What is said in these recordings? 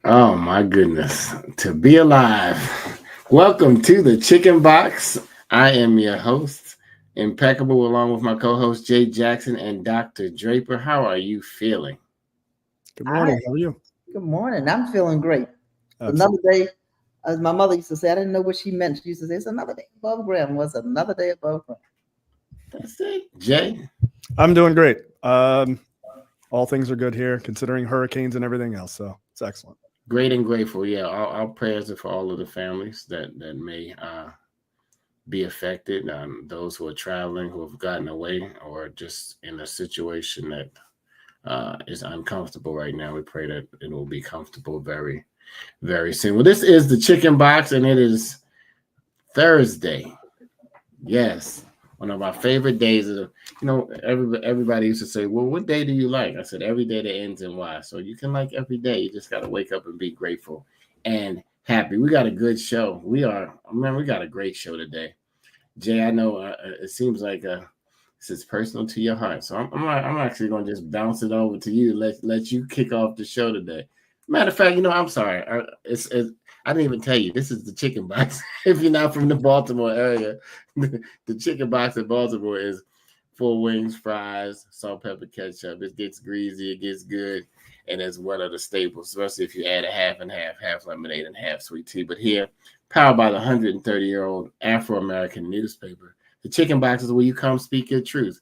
Oh my goodness. To be alive. Welcome to the Chicken Box. I am your host, Impeccable, along with my co-host Jay Jackson and Dr. Draper. How are you feeling? Good I morning. How are you? Good morning. I'm feeling great. It's another Absolutely. day, as my mother used to say. I didn't know what she meant. She used to say, "It's another day above ground." Was another day above ground. That's it. Jay? I'm doing great. All things are good here, considering hurricanes and everything else. So it's excellent. Great and grateful. Yeah, our prayers are for all of the families that may be affected, those who are traveling, who have gotten away, or just in a situation that is uncomfortable right now. We pray that it will be comfortable very, very soon. Well, this is the Chicken Box, and it is Thursday. Yes, one of my favorite days of the, everybody used to say, "Well, what day do you like?" I said, "Every day that ends in Y." So you can like every day. You just got to wake up and be grateful and happy. We got a good show. We got a great show today. Jay, I know it seems like this is personal to your heart, so I'm actually going to just bounce it over to you. Let you kick off the show today. Matter of fact, I'm sorry. I didn't even tell you. This is the Chicken Box. If you're not from the Baltimore area, the Chicken Box in Baltimore is full wings, fries, salt, pepper, ketchup. It gets greasy, it gets good, and it's one of the staples, especially if you add a half and half, half lemonade and half sweet tea. But here, powered by the 130-year-old Afro-American newspaper, the Chicken Box is where you come speak your truth.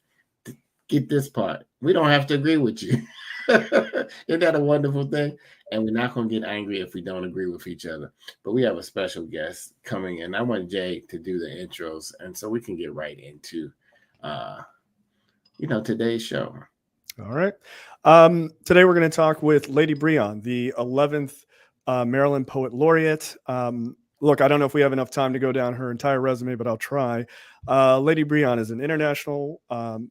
Get this part. We don't have to agree with you. Isn't that a wonderful thing? And we're not going to get angry if we don't agree with each other. But we have a special guest coming in. I want Jay to do the intros, and so we can get right into, uh, today's show. All right. Today we're going to talk with Lady Brion, the 11th Maryland Poet Laureate. Look, I don't know if we have enough time to go down her entire resume, but I'll try. Lady Brion is an international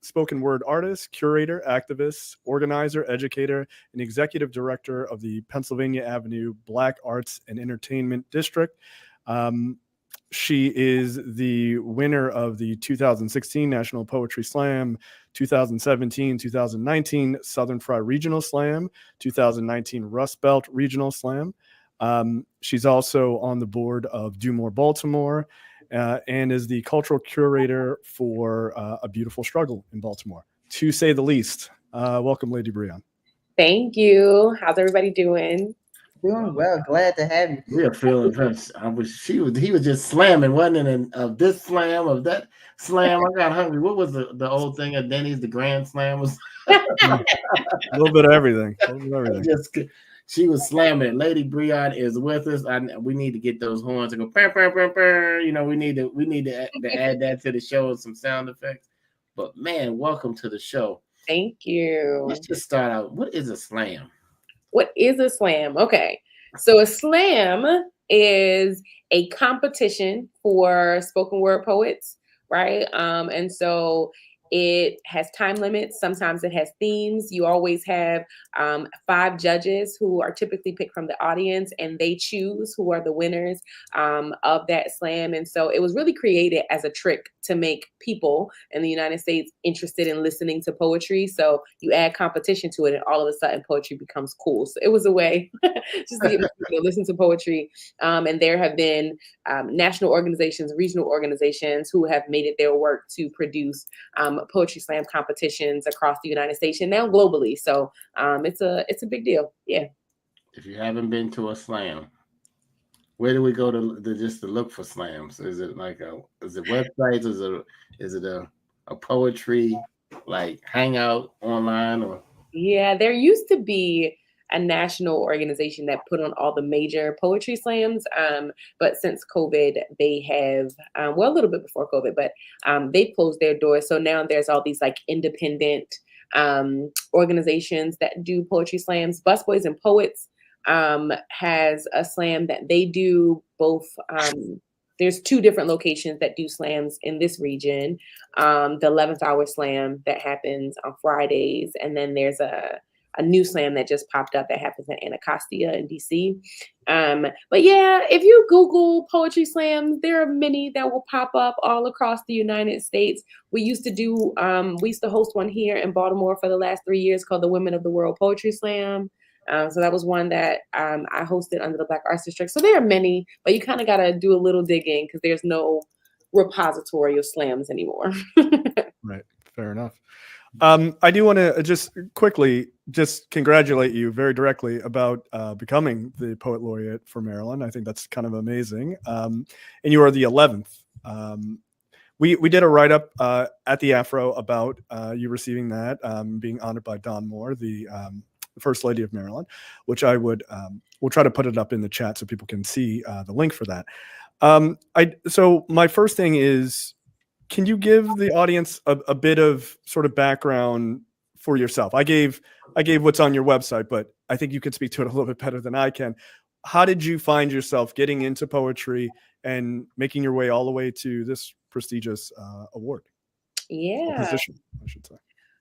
spoken word artist, curator, activist, organizer, educator, and executive director of the Pennsylvania Avenue Black Arts and Entertainment District. She is the winner of the 2016 National Poetry Slam, 2017, 2019 Southern Fried Regional Slam, 2019 Rustbelt Regional Slam. She's also on the board of DewMore Baltimore and is the cultural curator for A Beautiful Struggle in Baltimore, to say the least. Welcome, Lady Brion. Thank you. How's everybody doing? Doing well. Glad to have you. We are feeling her. He was just slamming, wasn't it? And of this slam, of that slam. I got hungry. What was the old thing at Denny's? The Grand Slam was A little bit of everything. just. She was slamming. Lady Brion is with us. We need to get those horns and go. Purr, purr, purr, purr. We need to add that to the show with some sound effects. But man, welcome to the show. Thank you. Let's just start out. What is a slam? What is a slam? Okay. So a slam is a competition for spoken word poets, right? And so it has time limits. Sometimes it has themes. You always have 5 judges who are typically picked from the audience, and they choose who are the winners of that slam. And so it was really created as a trick to make people in the United States interested in listening to poetry. So you add competition to it, and all of a sudden poetry becomes cool. So it was a way just to get people to listen to poetry. And there have been national organizations, regional organizations who have made it their work to produce poetry slam competitions across the United States and now globally. So it's a big deal. Yeah. If you haven't been to a slam, where do we go to just to look for slams? Is it is it websites? Is it a poetry like hangout online or? Yeah, there used to be a national organization that put on all the major poetry slams. But since COVID, they have, a little bit before COVID, but they closed their doors. So now there's all these like independent organizations that do poetry slams. Busboys and Poets has a slam that they do both. There's 2 different locations that do slams in this region. The 11th Hour Slam that happens on Fridays. And then there's a new slam that just popped up that happens in Anacostia in DC. But yeah, if you Google poetry slams, there are many that will pop up all across the United States. We used to host one here in Baltimore for the last 3 years called the Women of the World Poetry Slam. So that was one that I hosted under the Black Arts District. So there are many, but you kind of got to do a little digging because there's no repository of slams anymore. Right. Fair enough. I do want to just quickly just congratulate you very directly about becoming the Poet Laureate for Maryland. I think that's kind of amazing. And you are the 11th. We did a write-up at the Afro about you receiving that, being honored by DewMore, the First Lady of Maryland, which I would we'll try to put it up in the chat so people can see the link for that. So my first thing is, can you give the audience a bit of sort of background for yourself? I gave what's on your website, but I think you could speak to it a little bit better than I can. How did you find yourself getting into poetry and making your way all the way to this prestigious award? Yeah. Position, I should say.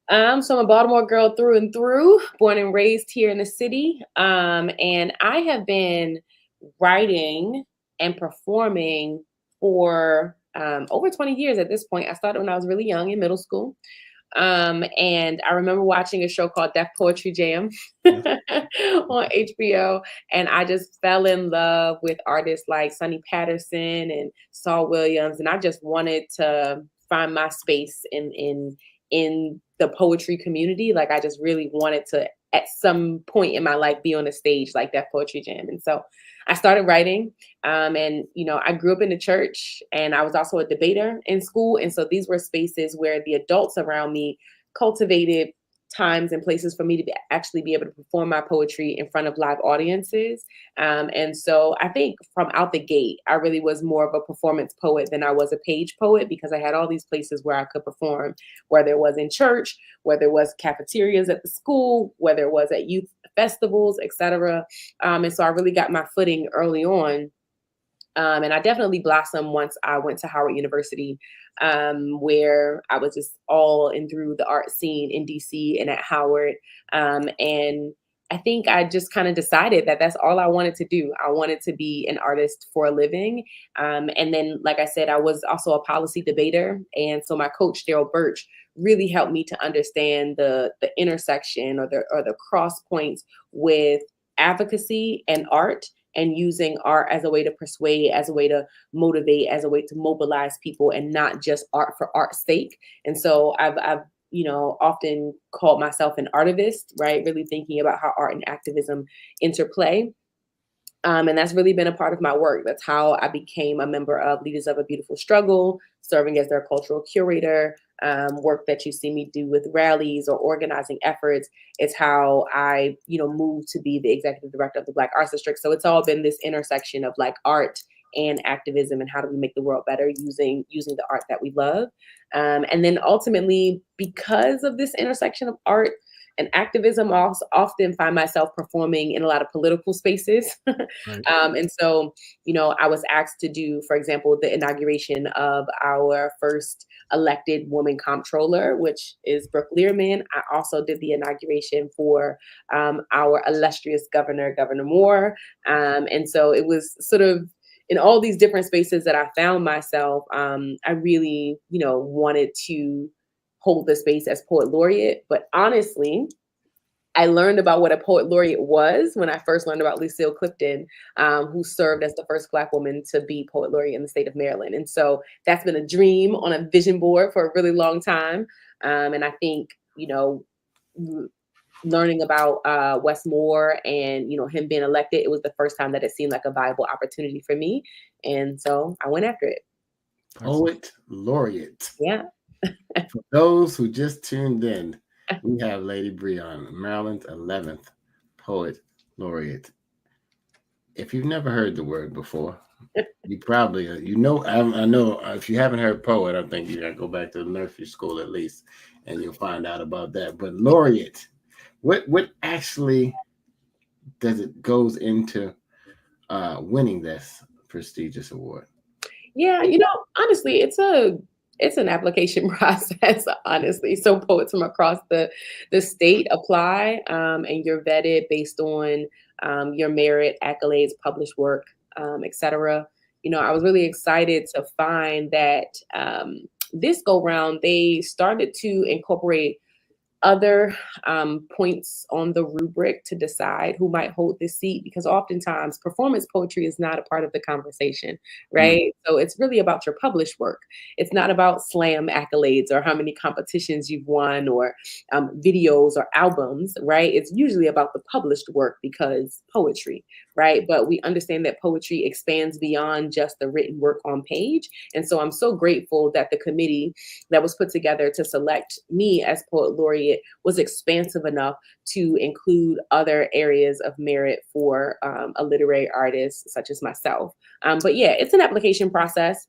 So I'm a Baltimore girl through and through, born and raised here in the city. And I have been writing and performing for over 20 years at this point. I started when I was really young in middle school. And I remember watching a show called Deaf Poetry Jam on HBO. And I just fell in love with artists like Sonny Patterson and Saul Williams. And I just wanted to find my space in the poetry community. Like I just really wanted to, at some point in my life, be on a stage like Deaf Poetry Jam. And so I started writing, and, you know, I grew up in the church, and I was also a debater in school. And so these were spaces where the adults around me cultivated times and places for me to actually be able to perform my poetry in front of live audiences. And so I think from out the gate, I really was more of a performance poet than I was a page poet, because I had all these places where I could perform, whether it was in church, whether it was cafeterias at the school, whether it was at youth festivals, etc. And so I really got my footing early on. And I definitely blossomed once I went to Howard University, where I was just all in through the art scene in DC and at Howard. And I think I just kind of decided that that's all I wanted to do. I wanted to be an artist for a living. And then, like I said, I was also a policy debater. And so my coach, Daryl Birch, really helped me to understand the intersection or the cross points with advocacy and art, and using art as a way to persuade, as a way to motivate, as a way to mobilize people, and not just art for art's sake. And so I've you know, often called myself an artivist, right? Really thinking about how art and activism interplay. And that's really been a part of my work. That's how I became a member of Leaders of a Beautiful Struggle, serving as their cultural curator. Work that you see me do with rallies or organizing efforts. It's how I, you know, moved to be the executive director of the Black Arts District. So it's all been this intersection of like art and activism, and how do we make the world better using the art that we love. And then ultimately, because of this intersection of art and activism, I also often find myself performing in a lot of political spaces. Right. And so, you know, I was asked to do, for example, the inauguration of our first elected woman comptroller, which is Brooke Learman. I also did the inauguration for our illustrious governor, Governor Moore. And so it was sort of in all these different spaces that I found myself. I really, you know, wanted to hold the space as Poet Laureate. But honestly, I learned about what a Poet Laureate was when I first learned about Lucille Clifton, who served as the first Black woman to be Poet Laureate in the state of Maryland. And so that's been a dream on a vision board for a really long time. And I think, you know, learning about Wes Moore and, you know, him being elected, it was the first time that it seemed like a viable opportunity for me. And so I went after it. Poet Laureate. Yeah. For those who just tuned in, we have Lady Brion, Maryland's 11th Poet Laureate. If you've never heard the word before, you probably, you know, I know if you haven't heard poet, I think you got to go back to the nursery school at least, and you'll find out about that. But laureate, what actually does it goes into winning this prestigious award? Yeah, you know, honestly, it's an application process, honestly. So poets from across the state apply, and you're vetted based on your merit, accolades, published work, etc. You know, I was really excited to find that this go round, they started to incorporate other points on the rubric to decide who might hold this seat, because oftentimes performance poetry is not a part of the conversation, right? So it's really about your published work. It's not about slam accolades or how many competitions you've won or videos or albums, right? It's usually about the published work because poetry, right? But we understand that poetry expands beyond just the written work on page. And so I'm so grateful that the committee that was put together to select me as poet laureate was expansive enough to include other areas of merit for a literary artist such as myself. But yeah, it's an application process.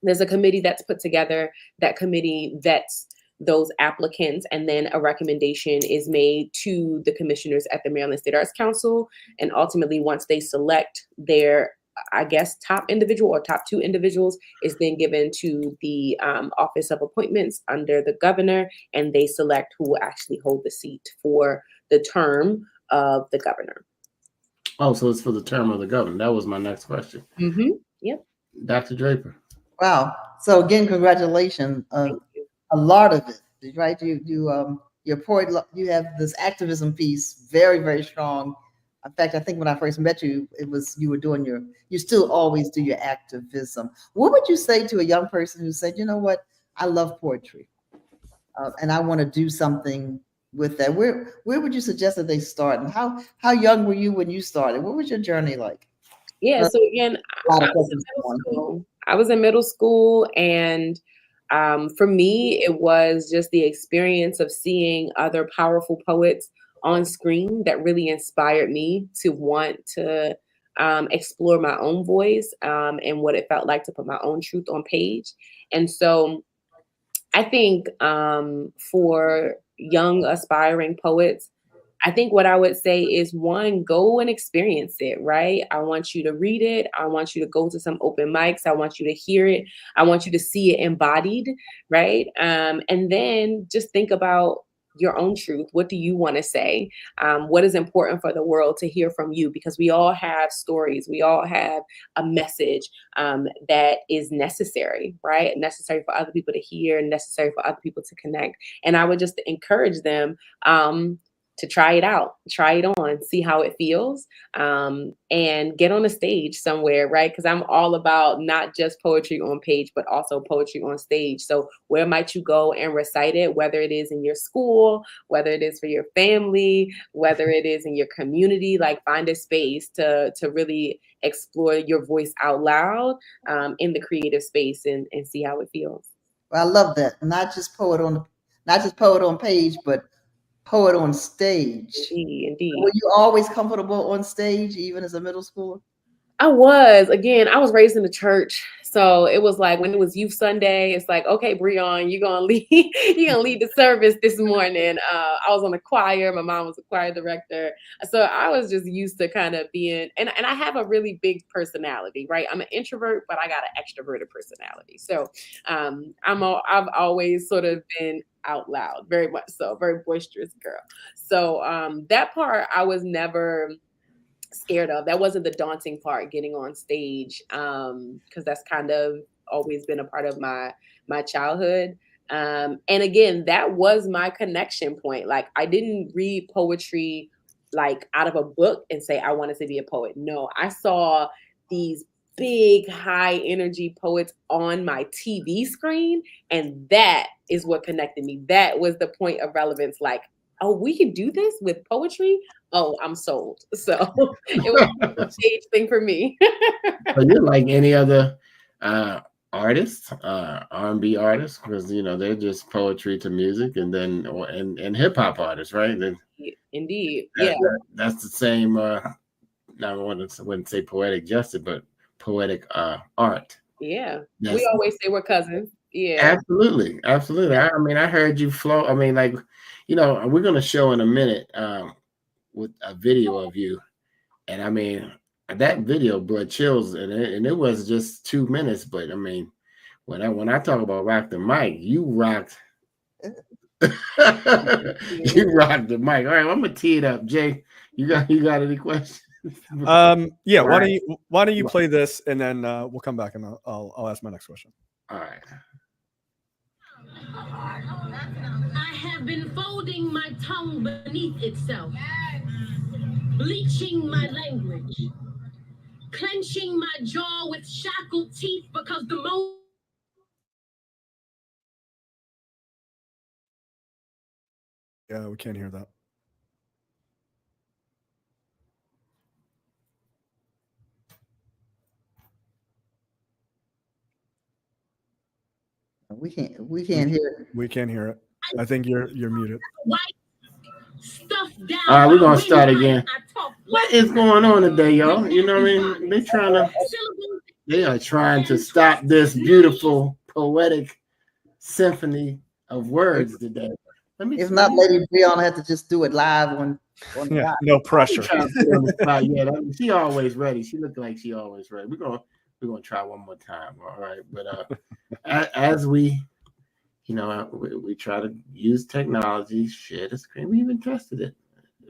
There's a committee that's put together. That committee vets those applicants, and then a recommendation is made to the commissioners at the Maryland State Arts Council. And ultimately, once they select their, I guess, top individual or top 2 individuals, is then given to the Office of Appointments under the governor, and they select who will actually hold the seat for the term of the governor. Oh, so it's for the term of the governor. That was my next question. Yep. Dr. Draper. Wow. So again, congratulations. Thank you. A lot of it, right? Your poet, you have this activism piece, very, very strong. In fact, I think when I first met you, it was you were doing you still always do your activism. What would you say to a young person who said, you know what, I love poetry, and I want to do something with that? Where would you suggest that they start? And how young were you when you started? What was your journey like? Yeah. So again, I was in middle school, and for me, it was just the experience of seeing other powerful poets on screen that really inspired me to want to explore my own voice and what it felt like to put my own truth on page. And so I think for young aspiring poets, I think what I would say is, one, go and experience it, right? I want you to read it. I want you to go to some open mics. I want you to hear it. I want you to see it embodied, right? And then just think about your own truth. What do you want to say? What is important for the world to hear from you? Because we all have stories. We all have a message that is necessary, right? Necessary for other people to hear, necessary for other people to connect. And I would just encourage them to try it out, try it on, see how it feels, and get on a stage somewhere, right? Because I'm all about not just poetry on page, but also poetry on stage. So where might you go and recite it, whether it is in your school, whether it is for your family, whether it is in your community? Like, find a space to really explore your voice out loud in the creative space and see how it feels. Well, I love that. Not just poet on page, but poet on stage. Indeed. Were you always comfortable on stage, even as a middle schooler? I was. Again, I was raised in the church. So it was like when it was Youth Sunday, it's like, okay, Brion, you're gonna lead the service this morning. I was on the choir. My mom was a choir director. So I was just used to kind of being, and I have a really big personality, right? I'm an introvert, but I got an extroverted personality. So I've always sort of been out loud, very much so, very boisterous girl. So that part I was never scared of. That wasn't the daunting part, getting on stage, because that's kind of always been a part of my childhood. And again, that was my connection point. Like, I didn't read poetry like out of a book and say I wanted to be a poet. No, I saw these big, high energy poets on my TV screen, and that is what connected me. That was the point of relevance. Like, oh, we can do this with poetry. Oh, I'm sold. So it was a stage thing for me. But you're like any other artist, R&B artists, because they're just poetry to music, and then and hip hop artists, right? Then Indeed, yeah. That's the same. I wouldn't say poetic justice, but poetic art. Yeah, we always say we're cousins. Yeah, absolutely. I mean, I heard you flow. I mean, like, we're gonna show in a minute with a video of you, and I mean, that video brought chills, and it was just 2 minutes. But I mean, when I talk about rock the mic, you rocked. You rocked the mic. All right, I'm gonna tee it up, Jay. You got any questions? Yeah. Why don't you play this, and then we'll come back and I'll ask my next question. All right. I have been folding my tongue beneath itself, bleaching my language, clenching my jaw with shackled teeth because the moment. Yeah, we can't hear that. We can't hear it. We can't hear it. I think you're muted. White stuff down. All right, we're my gonna start windpipe. again. I talk What is going on today, y'all? You know what I mean? They are trying to stop this beautiful poetic symphony of words today. If not, Lady Brion had to just do it live on the Yeah, live. no pressure. Yeah, she always ready. She looked like she always ready. We're gonna try one more time. All right, but as we, you know, we try to use technology, share the screen. We even tested it.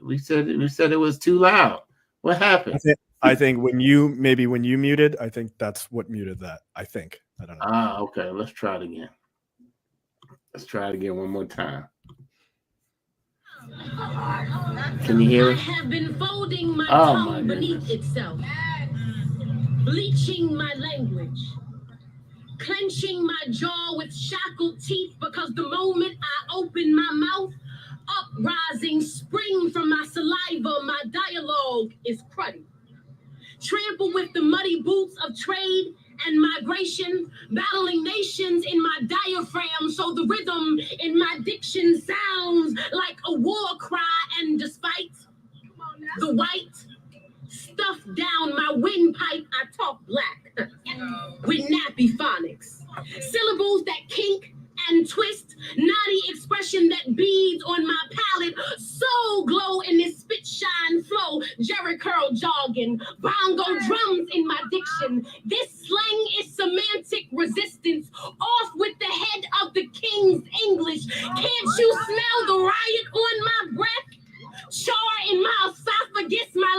We said it was too loud. What happened? I think when you muted, I think that's what muted that. I think. I don't know. Okay. Let's try it again. Let's try it again one more time. Can you hear I it? have been folding my tongue beneath itself, bleaching my language, clenching my jaw with shackled teeth because the moment I open my mouth, uprising spring from my saliva, my dialogue is cruddy. Trample with the muddy boots of trade and migration, battling nations in my diaphragm, so the rhythm in my diction sounds like a war cry, and despite the white stuff down my windpipe, I talk black with nappy phonics, syllables that kink and twist, naughty expression that beads on my palate, soul glow in this spit shine flow, Jerry curl jogging, bongo drums in my diction. This slang is semantic resistance, off with the head of the king's English. Can't you smell the riot on my breath? Char in my esophagus, my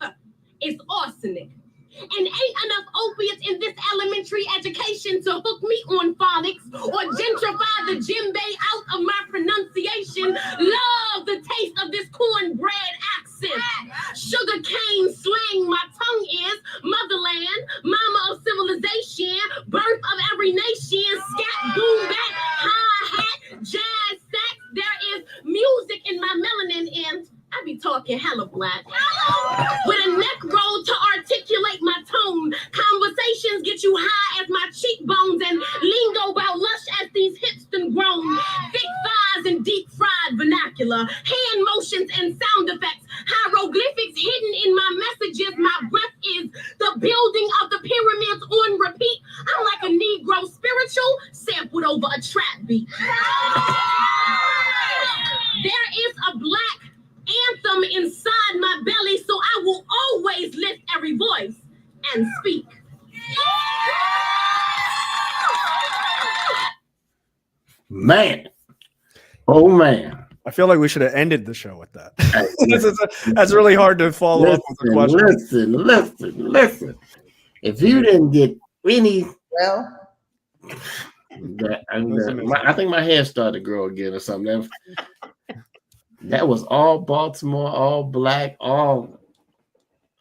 laugh is arsenic. And ain't enough opiates in this elementary education to hook me on phonics or gentrify the djembe out of my pronunciation. Love the taste of this cornbread accent. Sugar cane slang, my tongue is motherland, mama of civilization, birth of every nation, scat, boom, back, hi-hat, jazz, sax. There is music in my melanin, and I be talking hella black. With a neck roll to articulate my tone. Conversations get you high as my cheekbones, and lingo about lush as these hips done grown. Thick thighs and deep fried vernacular. Hand motions and sound effects. Hieroglyphics hidden in my messages. My breath is the building of the pyramids on repeat. I'm like a Negro spiritual sampled over a trap beat. There is a black anthem inside my belly, so I will always lift every voice and speak. Man. Oh man. I feel like we should have ended the show with that. That's really hard to follow up with a question. Listen. If you didn't get any, Well, I think my hair started to grow again or something. That was all Baltimore, all black, all.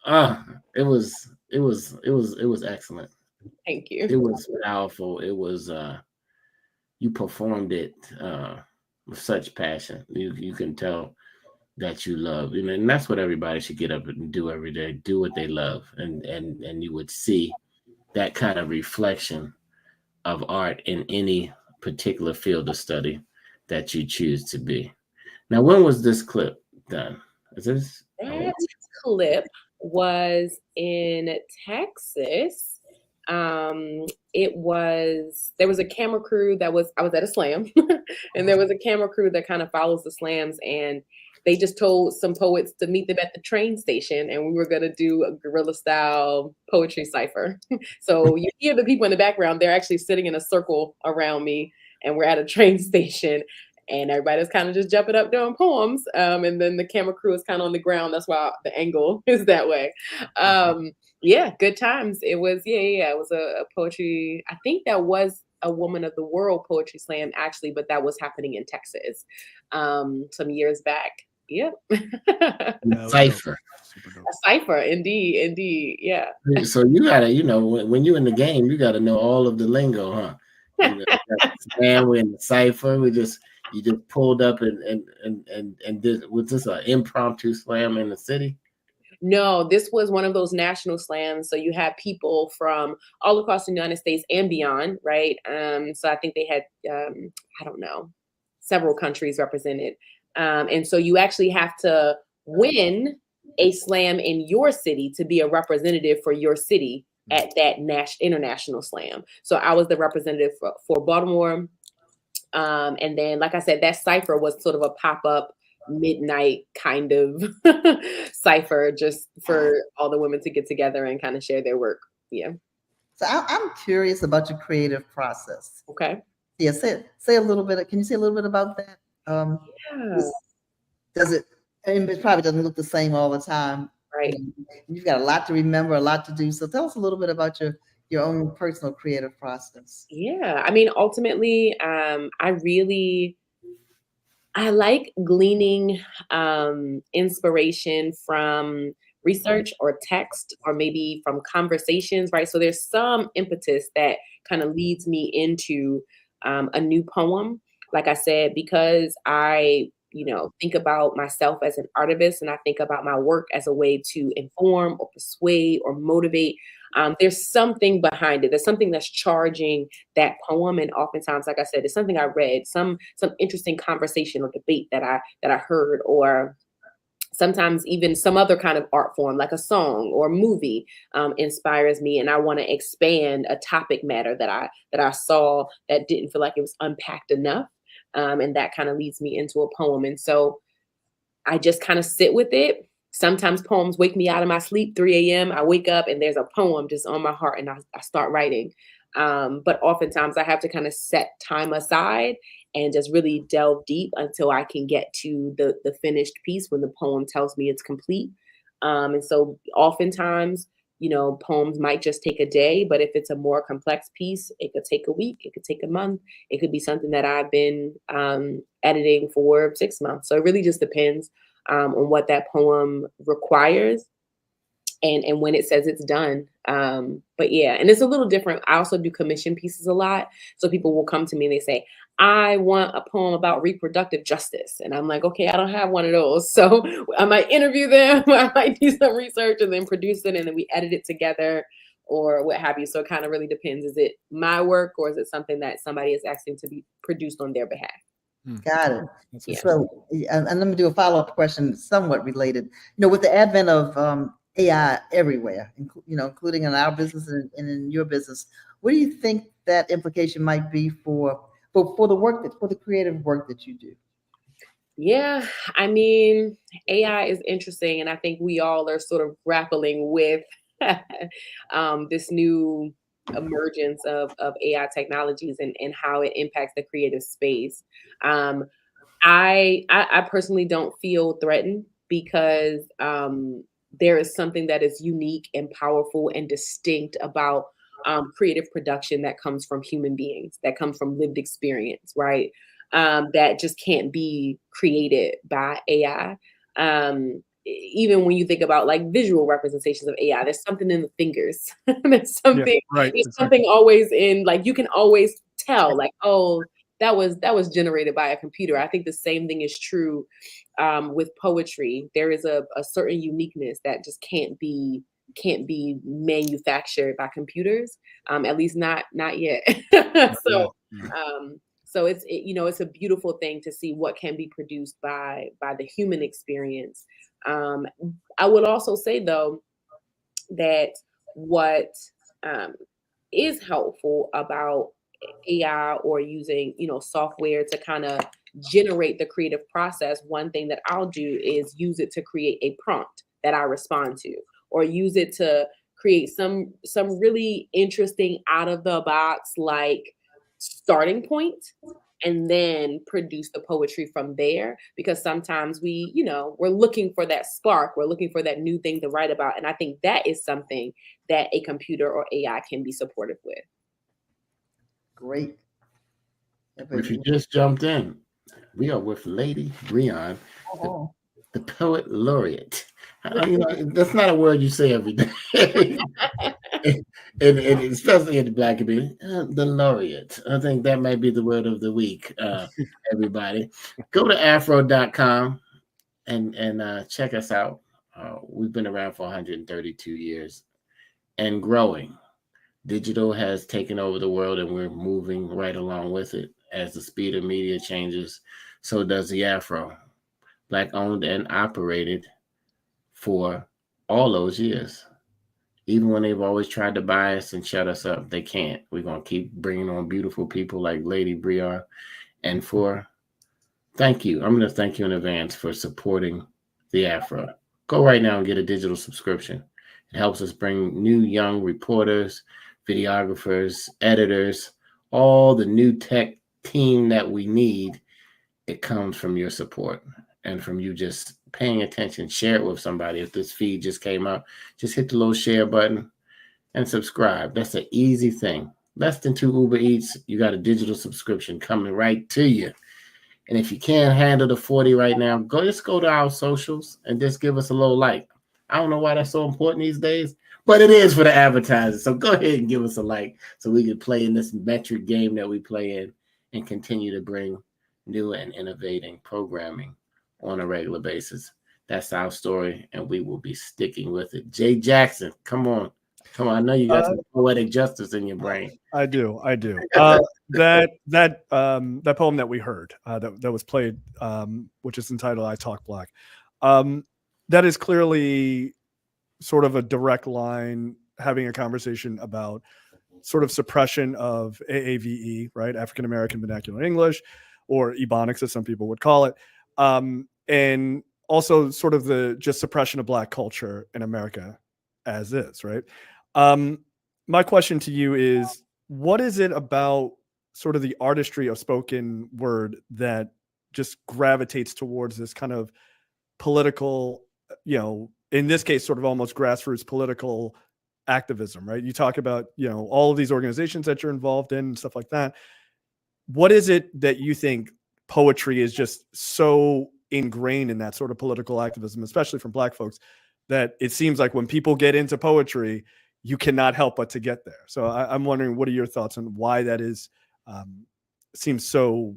It was excellent. Thank you. It was powerful. It was you performed it with such passion. You can tell that you love, and that's what everybody should get up and do every day. Do what they love, and you would see that kind of reflection of art in any particular field of study that you choose to be. Now, when was this clip done? Is this that clip was in Texas. There was a camera crew I was at a slam and there was a camera crew that kind of follows the slams, and they just told some poets to meet them at the train station, and we were going to do a guerrilla style poetry cipher. So you hear the people in the background, they're actually sitting in a circle around me, and we're at a train station. And everybody's kind of just jumping up doing poems. And then the camera crew is kind of on the ground. That's why the angle is that way. Yeah, good times. It was, it was a poetry. I think that was a Woman of the World Poetry Slam, actually, but that was happening in Texas some years back. Yep. Cipher. A cipher, indeed. Yeah. So you gotta, when you're in the game, you gotta know all of the lingo, huh? Slam, we're in the cipher. You just pulled up and did, was this an impromptu slam in the city? No, this was one of those national slams. So you had people from all across the United States and beyond, right? So I think they had, I don't know, several countries represented. And so you actually have to win a slam in your city to be a representative for your city at that international slam. So I was the representative for Baltimore. And then, like I said, that cipher was sort of a pop-up midnight kind of cipher just for all the women to get together and kind of share their work. Yeah. So I'm curious about your creative process. Okay. Yeah. Say a little bit. Can you say a little bit about that? Yeah. Does it? And it probably doesn't look the same all the time. Right. You've got a lot to remember, a lot to do. So tell us a little bit about your own personal creative process. Yeah. I mean, ultimately, I like gleaning inspiration from research or text or maybe from conversations, right? So there's some impetus that kind of leads me into a new poem. Like I said, because I think about myself as an artist and I think about my work as a way to inform or persuade or motivate. There's something behind it. There's something that's charging that poem. And oftentimes, like I said, it's something I read, some interesting conversation or debate that I heard, or sometimes even some other kind of art form, like a song or a movie, inspires me. And I want to expand a topic matter that I saw that didn't feel like it was unpacked enough. And that kind of leads me into a poem. And so I just kind of sit with it. Sometimes poems wake me out of my sleep, 3 a.m. I wake up and there's a poem just on my heart and I start writing. But oftentimes I have to kind of set time aside and just really delve deep until I can get to the finished piece when the poem tells me it's complete. And so oftentimes, poems might just take a day, but if it's a more complex piece, it could take a week, it could take a month, it could be something that I've been editing for 6 months. So it really just depends on what that poem requires and when it says it's done. But yeah, and it's a little different. I also do commission pieces a lot. So people will come to me and they say, I want a poem about reproductive justice. And I'm like, okay, I don't have one of those. So I might interview them, I might do some research and then produce it and then we edit it together or what have you. So it kind of really depends. Is it my work or is it something that somebody is asking to be produced on their behalf? Got it. Yeah. So, and let me do a follow-up question, somewhat related. With the advent of AI everywhere, including in our business and in your business, what do you think that implication might be for the work for the creative work that you do? Yeah, I mean, AI is interesting, and I think we all are sort of grappling with this new emergence of AI technologies and how it impacts the creative space. I personally don't feel threatened because there is something that is unique and powerful and distinct about creative production that comes from human beings, that comes from lived experience, right? That just can't be created by AI. Even when you think about like visual representations of AI, there's something in the fingers. There's something, yeah, right, there's exactly. something always in, like you can always tell, like, oh, that was generated by a computer. I think the same thing is true with poetry. There is a certain uniqueness that just can't be manufactured by computers, at least not yet. So so it's a beautiful thing to see what can be produced by the human experience. I would also say though that what is helpful about AI or using software to kind of generate the creative process, one thing that I'll do is use it to create a prompt that I respond to, or use it to create some really interesting out of the box like starting point and then produce the poetry from there, because sometimes we're looking for that spark, we're looking for that new thing to write about, and I think that is something that a computer or AI can be supportive with. great. If you just jumped in, we are with Lady Brion, Oh, the poet laureate. That's not a word you say every day. and especially in the Black community, the laureate. I think that might be the word of the week, everybody. Go to afro.com and check us out. We've been around for 132 years and growing. Digital has taken over the world, and we're moving right along with it. As the speed of media changes, so does the Afro. Black owned and operated for all those years. Even when they've always tried to buy us and shut us up, they can't. We're going to keep bringing on beautiful people like Lady Brion. And thank you. I'm going to thank you in advance for supporting the Afro. Go right now and get a digital subscription. It helps us bring new young reporters, videographers, editors, all the new tech team that we need. It comes from your support and from you just paying attention. Share it with somebody. If this feed just came out, just hit the little share button and subscribe. That's an easy thing. Less than 2 Uber Eats, you got a digital subscription coming right to you. And if you can't handle the 40 right now, just go to our socials and just give us a little like. I don't know why that's so important these days, but it is for the advertisers. So go ahead and give us a like so we can play in this metric game that we play in and continue to bring new and innovating programming on a regular basis. That's our story, and we will be sticking with it. Jay Jackson, come on. I know you got some poetic justice in your brain. I do. That poem that we heard that was played, which is entitled "I Talk Black," that is clearly sort of a direct line having a conversation about sort of suppression of AAVE, right? African American Vernacular English, or Ebonics, as some people would call it, and also sort of the just suppression of Black culture in America as is, right? My question to you is, what is it about sort of the artistry of spoken word that just gravitates towards this kind of political, in this case, sort of almost grassroots political activism, right? You talk about, all of these organizations that you're involved in and stuff like that. What is it that you think poetry is just so ingrained in that sort of political activism, especially from Black folks, that it seems like when people get into poetry, you cannot help but to get there? So I'm wondering, what are your thoughts on why that is, seems so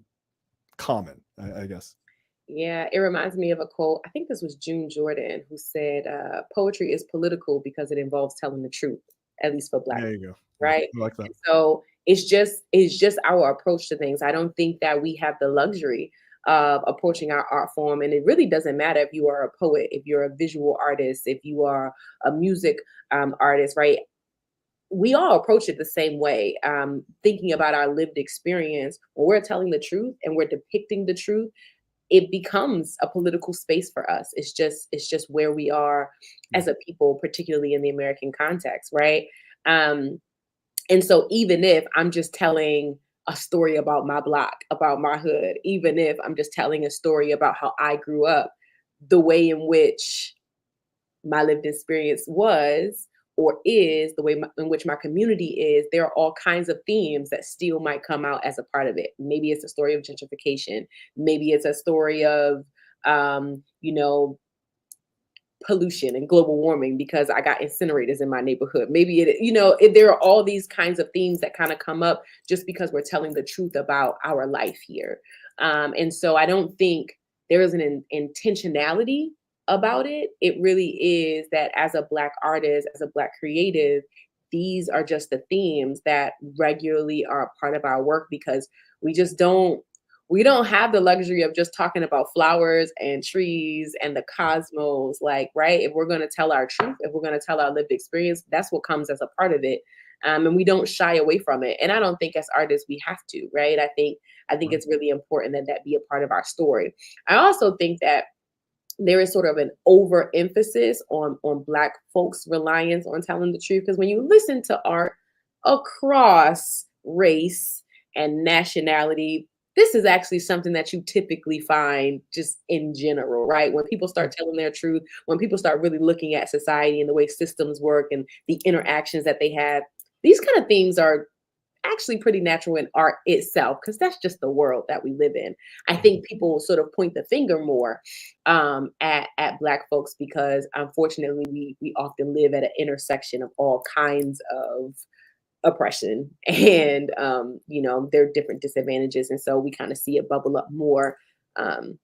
common, I guess? Yeah, it reminds me of a quote. I think this was June Jordan, who said, poetry is political because it involves telling the truth, at least for Black There people, you go. right? I like that. And so it's just our approach to things. I don't think that we have the luxury of approaching our art form. And it really doesn't matter if you are a poet, if you're a visual artist, if you are a music artist, right? We all approach it the same way, thinking about our lived experience. When we're telling the truth and we're depicting the truth, it becomes a political space for us. It's just where we are as a people, particularly in the American context, right? And so even if I'm just telling a story about my block, about my hood, even if I'm just telling a story about how I grew up, the way in which my lived experience was or is, the way in which my community is, there are all kinds of themes that still might come out as a part of it. Maybe it's a story of gentrification. Maybe it's a story of, pollution and global warming because I got incinerators in my neighborhood. Maybe there are all these kinds of themes that kind of come up just because we're telling the truth about our life here. And so I don't think there is an intentionality about it. It really is that as a Black artist, as a Black creative, these are just the themes that regularly are a part of our work, because we don't have the luxury of just talking about flowers and trees and the cosmos, right? If we're going to tell our truth, if we're going to tell our lived experience, that's what comes as a part of it. And we don't shy away from it. And I don't think as artists we have to, right? I think it's really important that be a part of our story. I also think that there is sort of an overemphasis on Black folks' reliance on telling the truth. Because when you listen to art across race and nationality, this is actually something that you typically find just in general, right? When people start telling their truth, when people start really looking at society and the way systems work and the interactions that they have, these kind of themes are actually pretty natural in art itself, because that's just the world that we live in. I think people sort of point the finger more at Black folks because unfortunately we often live at an intersection of all kinds of oppression and there are different disadvantages, and so we kind of see it bubble up more in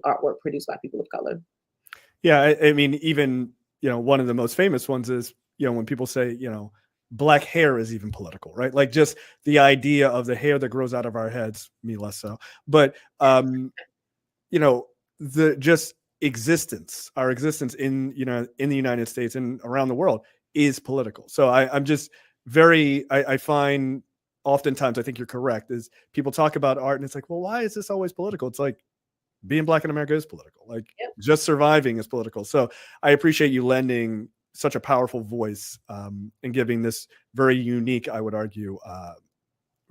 artwork produced by people of color. Yeah, I mean, even one of the most famous ones is when people say black hair is even political, right? Like just the idea of the hair that grows out of our heads, me less so, but the just existence, our existence in the United States and around the world is political. So I'm just I find oftentimes, I think you're correct, is people talk about art and it's like, well, why is this always political? It's like being Black in America is political. Like just surviving is political. So I appreciate you lending such a powerful voice and giving this very unique, I would argue,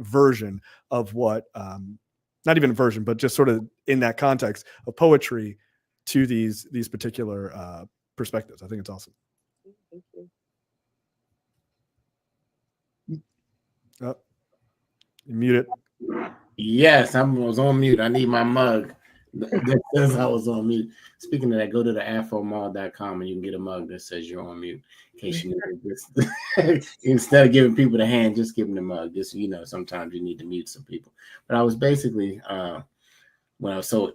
version of what, not even a version, but just sort of in that context of poetry to these particular perspectives. I think it's awesome. Thank you. Oh, you mute it. Yes, I was on mute. I need my mug. That says I was on mute. Speaking of that, go to the afromall.com and you can get a mug that says you're on mute. In case you need this. Instead of giving people the hand, just give them the mug. Just sometimes you need to mute some people. But I was basically when I was so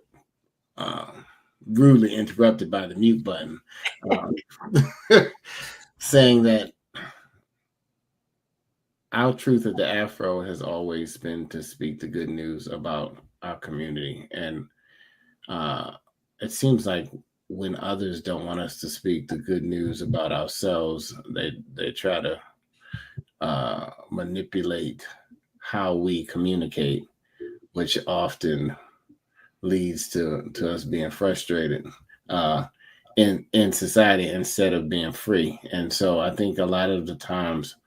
rudely interrupted by the mute button, saying that our truth at the Afro has always been to speak the good news about our community. And it seems like when others don't want us to speak the good news about ourselves, they try to manipulate how we communicate, which often leads to us being frustrated in society instead of being free. And so I think a lot of the times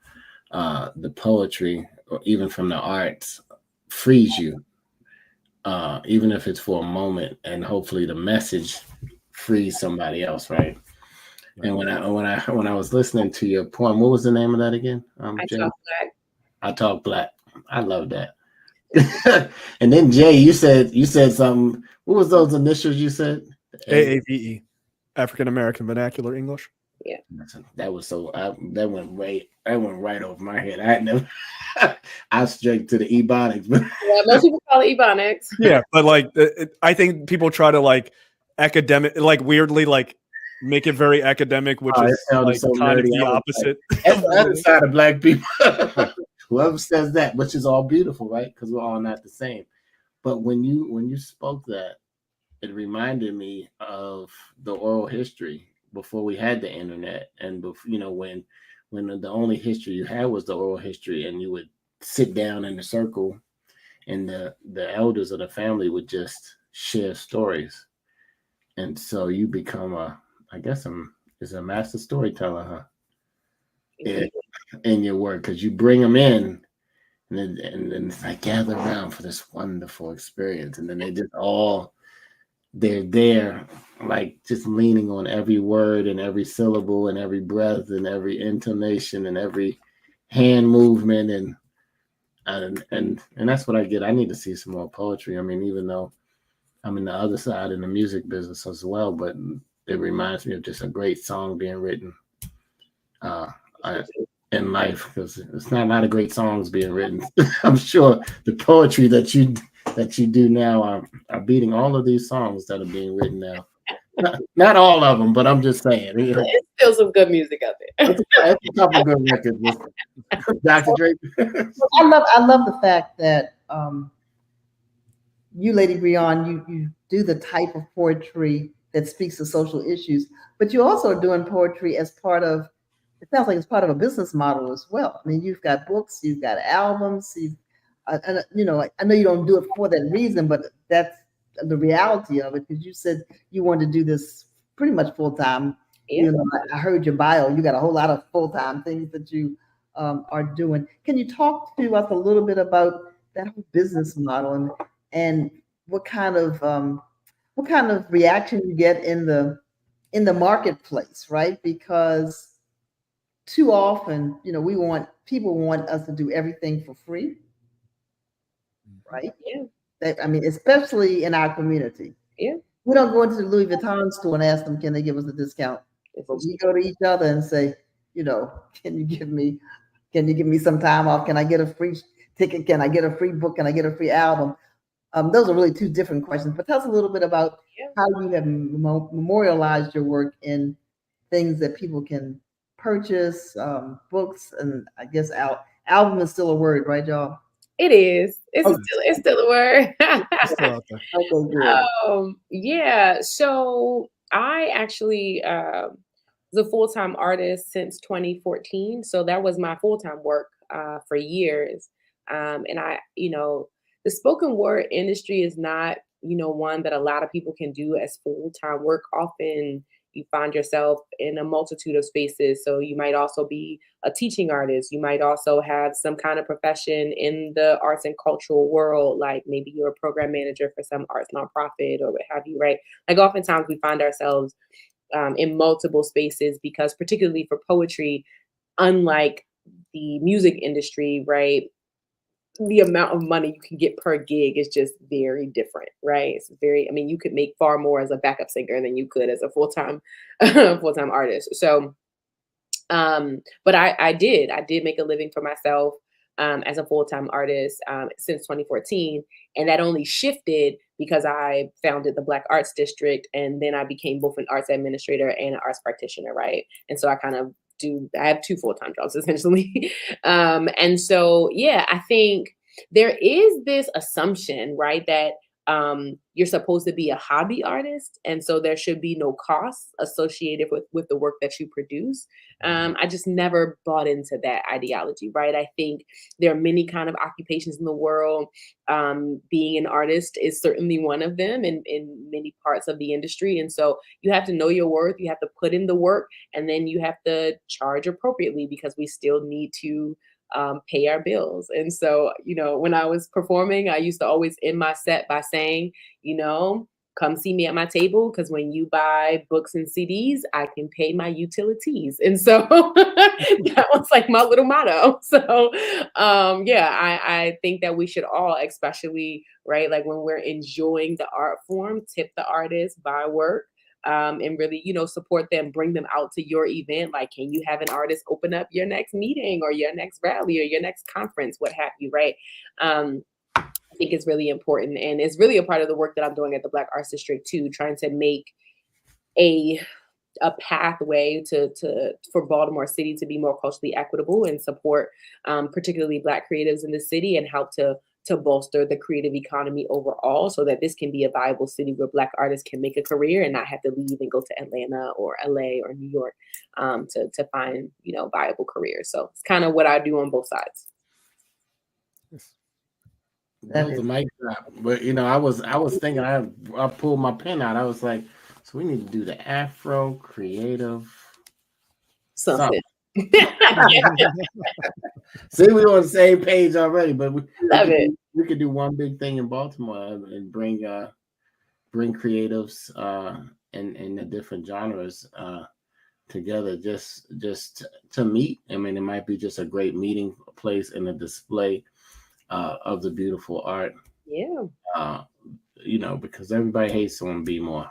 the poetry, or even from the arts, frees you, even if it's for a moment, and hopefully the message frees somebody else, right? And when I was listening to your poem, what was the name of that again? I Jay? Talk Black. I Talk Black. I love that. And then Jay, you said something. What was those initials you said? AAVE, African American Vernacular English. Yeah, that was so. That went right over my head. I had never. I straight to the Ebonics, but most people call it Ebonics. Yeah, but I think people try to academic, weirdly make it very academic, which is so kind of nerdy. the opposite. That's the other side of Black people. Whoever says that, which is all beautiful, right? Because we're all not the same. But when you spoke that, it reminded me of the oral history before we had the internet, and when the only history you had was the oral history, and you would sit down in a circle, and the elders of the family would just share stories, and so you become a master storyteller, huh? In your work, because you bring them in, and then it's like gather around for this wonderful experience, and then they're there, just leaning on every word and every syllable and every breath and every intonation and every hand movement, and that's what I get. I need to see some more poetry. I mean, even though I'm in the other side in the music business as well, but it reminds me of just a great song being written in life, because it's not a lot of great songs being written. I'm sure the poetry that you do now are beating all of these songs that are being written now. Not all of them, but I'm just saying. There's still some good music out there. It's a couple good records. Dr. Drake. I love the fact that you, Lady Brion, you do the type of poetry that speaks to social issues, but you also are doing poetry as part of, it sounds like it's part of a business model as well. I mean, you've got books, you've got albums, I know you don't do it for that reason, but that's the reality of it, because you said you wanted to do this pretty much full time. Yeah. I heard your bio. You got a whole lot of full time things that you are doing. Can you talk to us a little bit about that whole business model and what kind of reaction you get in the marketplace, right? Because too often, people want us to do everything for free, right? Yeah. I mean, especially in our community. Yeah. We don't go into the Louis Vuitton store and ask them, can they give us a discount? But we go to each other and say, can you give me some time off? Can I get a free ticket? Can I get a free book? Can I get a free album? Those are really two different questions. But tell us a little bit about how you have memorialized your work in things that people can purchase, books, and I guess album is still a word, right, y'all? It is. It's still a word. It's still out there. Okay, good. Yeah. So I actually was a full-time artist since 2014. So that was my full-time work for years. And the spoken word industry is not, one that a lot of people can do as full-time work. Often you find yourself in a multitude of spaces. So you might also be a teaching artist. You might also have some kind of profession in the arts and cultural world, like maybe you're a program manager for some arts nonprofit or what have you, right? Like oftentimes we find ourselves in multiple spaces because particularly for poetry, unlike the music industry, right? The amount of money you can get per gig is just very different, right? You could make far more as a backup singer than you could as a full-time artist. So, but I did make a living for myself as a full-time artist since 2014. And that only shifted because I founded the Black Arts District. And then I became both an arts administrator and an arts practitioner, right? And so I have two full-time jobs essentially. And so, I think there is this assumption, right, that you're supposed to be a hobby artist. And so there should be no costs associated with the work that you produce. I just never bought into that ideology, right? I think there are many kind of occupations in the world. Being an artist is certainly one of them in many parts of the industry. And so you have to know your worth, you have to put in the work, and then you have to charge appropriately because we still need to pay our bills. And so, when I was performing, I used to always end my set by saying, come see me at my table because when you buy books and CDs, I can pay my utilities. And so that was like my little motto. So I think that we should all, especially, right, like when we're enjoying the art form, tip the artist, buy work. And really, support them, bring them out to your event. Like, can you have an artist open up your next meeting or your next rally or your next conference, what have you, right? I think it's really important. And it's really a part of the work that I'm doing at the Black Arts District too, trying to make a pathway for Baltimore City to be more culturally equitable and support particularly Black creatives in the city and help to bolster the creative economy overall so that this can be a viable city where Black artists can make a career and not have to leave and go to Atlanta or LA or New York to find, viable careers. So it's kind of what I do on both sides. That was a mic drop. But I was thinking, I pulled my pen out. I was like, so we need to do the Afro creative something. See, we're on the same page already, but we could do one big thing in Baltimore and bring creatives in the different genres together just to meet. I mean, it might be just a great meeting place and a display of the beautiful art. Yeah. Because everybody hates on DewMore.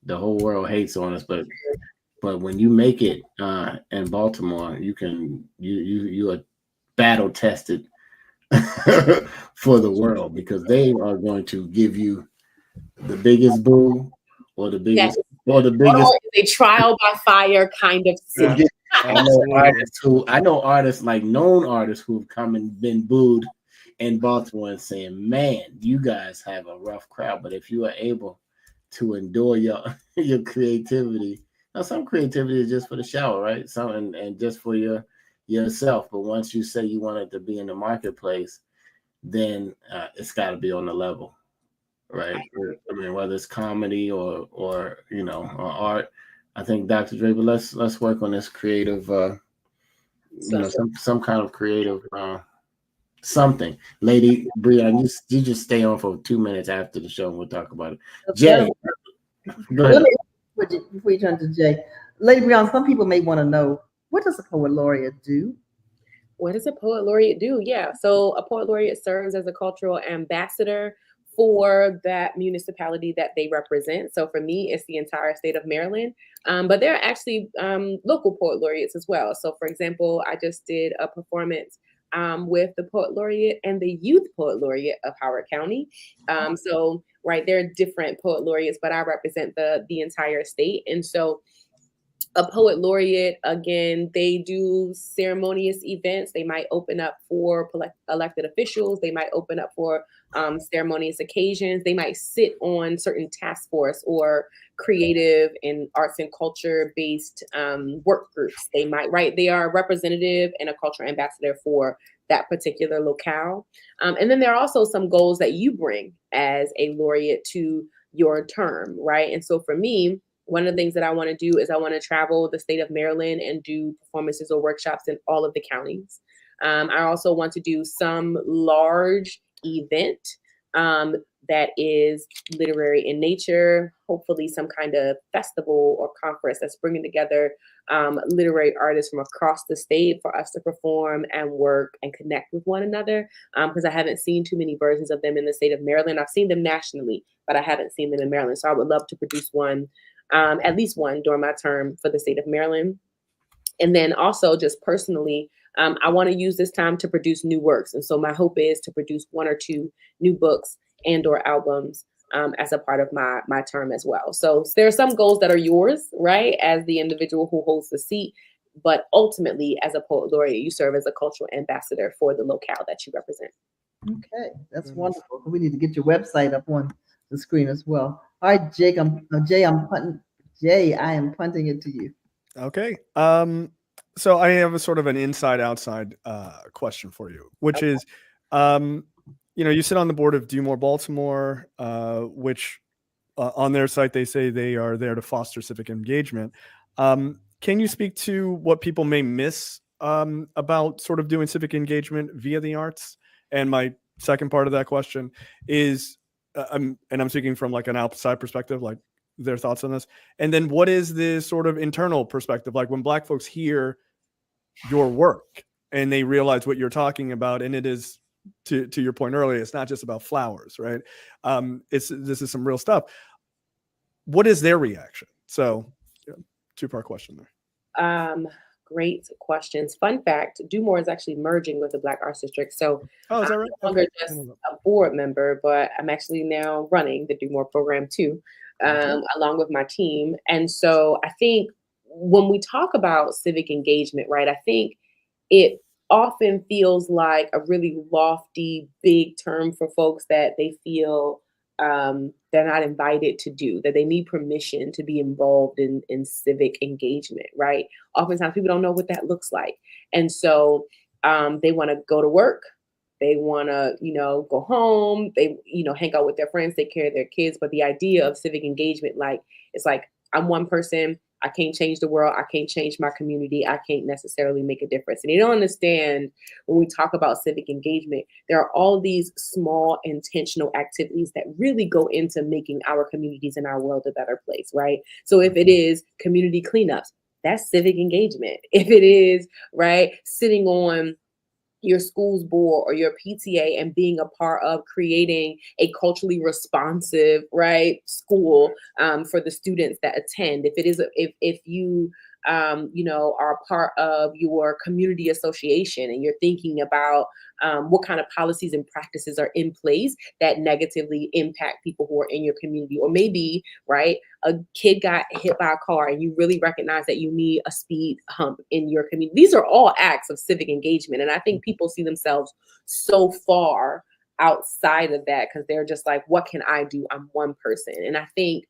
The whole world hates on us, but when you make it in Baltimore, you are battle tested for the world because they are going to give you the biggest boo or the biggest a trial by fire kind of city. I know artists like known artists who have come and been booed in Baltimore and saying, man, you guys have a rough crowd. But if you are able to endure your creativity, now some creativity is just for the shower, right? Some and just for yourself. But once you say you want it to be in the marketplace, then it's got to be on the level, right? I mean, whether it's comedy or art. I think Dr. Draper, let's work on this creative, some kind of creative something. Lady Brion, you just stay on for 2 minutes after the show and we'll talk about it. Jay, go ahead. Before you turn to Jay, Lady Brion, some people may want to know What does a poet laureate do? What does a poet laureate do? Yeah, so a poet laureate serves as a cultural ambassador for that municipality that they represent. So for me, it's the entire state of Maryland. But there are actually local poet laureates as well. So for example, I just did a performance with the poet laureate and the youth poet laureate of Howard County. So right, there are different poet laureates, but I represent the entire state. And so a poet laureate, again, they do ceremonious events. They might open up for elected officials. They might open up for ceremonious occasions. They might sit on certain task force or creative and arts and culture based work groups. They might, right? They are a representative and a cultural ambassador for that particular locale. And then there are also some goals that you bring as a laureate to your term, right? And so for me, one of the things that I want to do is I want to travel the state of Maryland and do performances or workshops in all of the counties. I also want to do some large event that is literary in nature, hopefully some kind of festival or conference that's bringing together literary artists from across the state for us to perform and work and connect with one another. Because I haven't seen too many versions of them in the state of Maryland. I've seen them nationally, but I haven't seen them in Maryland. So I would love to produce one, at least one during my term for the state of Maryland. And then also just personally, I want to use this time to produce new works. And so my hope is to produce 1 or 2 new books and or albums as a part of my term as well. So there are some goals that are yours, right, as the individual who holds the seat. But ultimately, as a poet laureate, you serve as a cultural ambassador for the locale that you represent. Okay, that's wonderful. We need to get your website up on the screen as well. All right, Jay, I am punting it to you. Okay. So I have a sort of an inside outside question for you, which is, you sit on the board of DewMore Baltimore, which on their site, they say they are there to foster civic engagement. Can you speak to what people may miss about sort of doing civic engagement via the arts? And my second part of that question is, and I'm speaking from like an outside perspective, like their thoughts on this. And then what is the sort of internal perspective? Like when Black folks hear your work and they realize what you're talking about, and it is, to your point earlier, it's not just about flowers, right? This is some real stuff. What is their reaction? So, two-part question there. Great questions. Fun fact, DewMore is actually merging with the Black Arts District. So is that right? I'm no longer just a board member, but I'm actually now running the DewMore program too, along with my team. And so I think when we talk about civic engagement, right, I think it often feels like a really lofty, big term for folks that they feel they're not invited to do, that they need permission to be involved in civic engagement, right? Oftentimes people don't know what that looks like. And so they want to go to work. They want to, go home. They, hang out with their friends, take care of their kids. But the idea of civic engagement, it's like, I'm one person. I can't change the world. I can't change my community. I can't necessarily make a difference. And you don't understand when we talk about civic engagement, there are all these small intentional activities that really go into making our communities and our world a better place, right? So if it is community cleanups, that's civic engagement. If it is, right, sitting on your school's board or your PTA and being a part of creating a culturally responsive, right, school for the students that attend. If it is, if you, are a part of your community association and you're thinking about what kind of policies and practices are in place that negatively impact people who are in your community, or maybe, right, a kid got hit by a car and you really recognize that you need a speed hump in your community. These are all acts of civic engagement. And I think people see themselves so far outside of that because they're just like, what can I do? I'm one person. And I think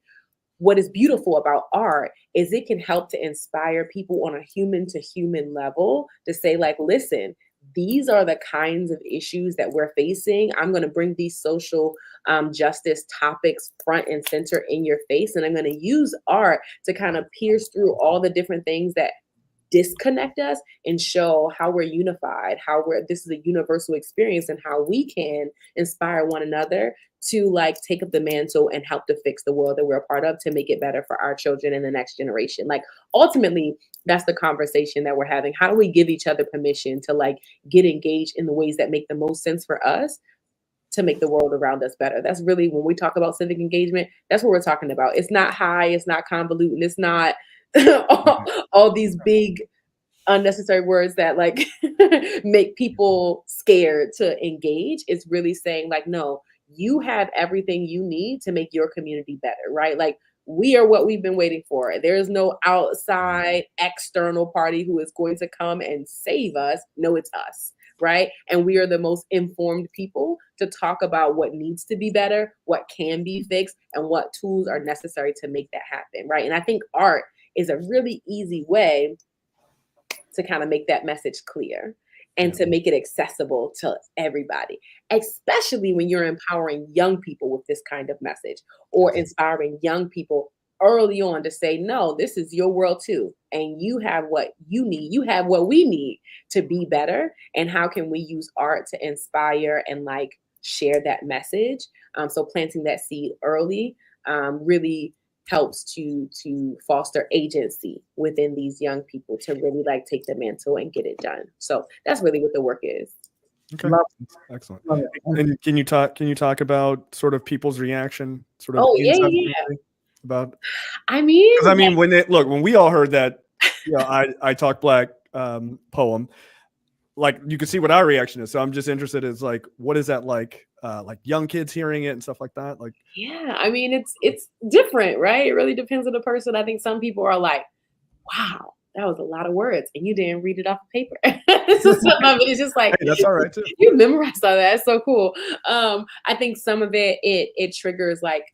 what is beautiful about art is it can help to inspire people on a human to human level to say, like, listen, these are the kinds of issues that we're facing. I'm going to bring these social justice topics front and center in your face. And I'm going to use art to kind of pierce through all the different things that disconnect us and show how we're unified, this is a universal experience, and how we can inspire one another to like take up the mantle and help to fix the world that we're a part of, to make it better for our children and the next generation. Like ultimately, that's the conversation that we're having. How do we give each other permission to like get engaged in the ways that make the most sense for us to make the world around us better? That's really, when we talk about civic engagement, that's what we're talking about. It's not high, it's not convoluted, it's not all these big unnecessary words that like make people scared to engage. It's really saying like, no, you have everything you need to make your community better, right? Like we are what we've been waiting for. There is no outside external party who is going to come and save us. No, it's us, right? And we are the most informed people to talk about what needs to be better, what can be fixed, and what tools are necessary to make that happen, right? And I think art is a really easy way to kind of make that message clear and to make it accessible to everybody, especially when you're empowering young people with this kind of message, or inspiring young people early on to say, no, this is your world too. And you have what you need. You have what we need to be better. And how can we use art to inspire and like share that message? So planting that seed early really helps to foster agency within these young people to really like take the mantle and get it done. So that's really what the work is. Okay, excellent. And can you talk about sort of people's reaction? Sort of. Oh yeah. About. I mean, when we all heard that, I Talk Black poem, like you can see what our reaction is. So I'm just interested is like, what is that like young kids hearing it and stuff like that? Like, yeah, I mean, it's different, right? It really depends on the person. I think some people are like, wow, that was a lot of words and you didn't read it off paper. So some of it is just like, hey, that's all right too. You memorized all that. That's so cool. I think some of it triggers like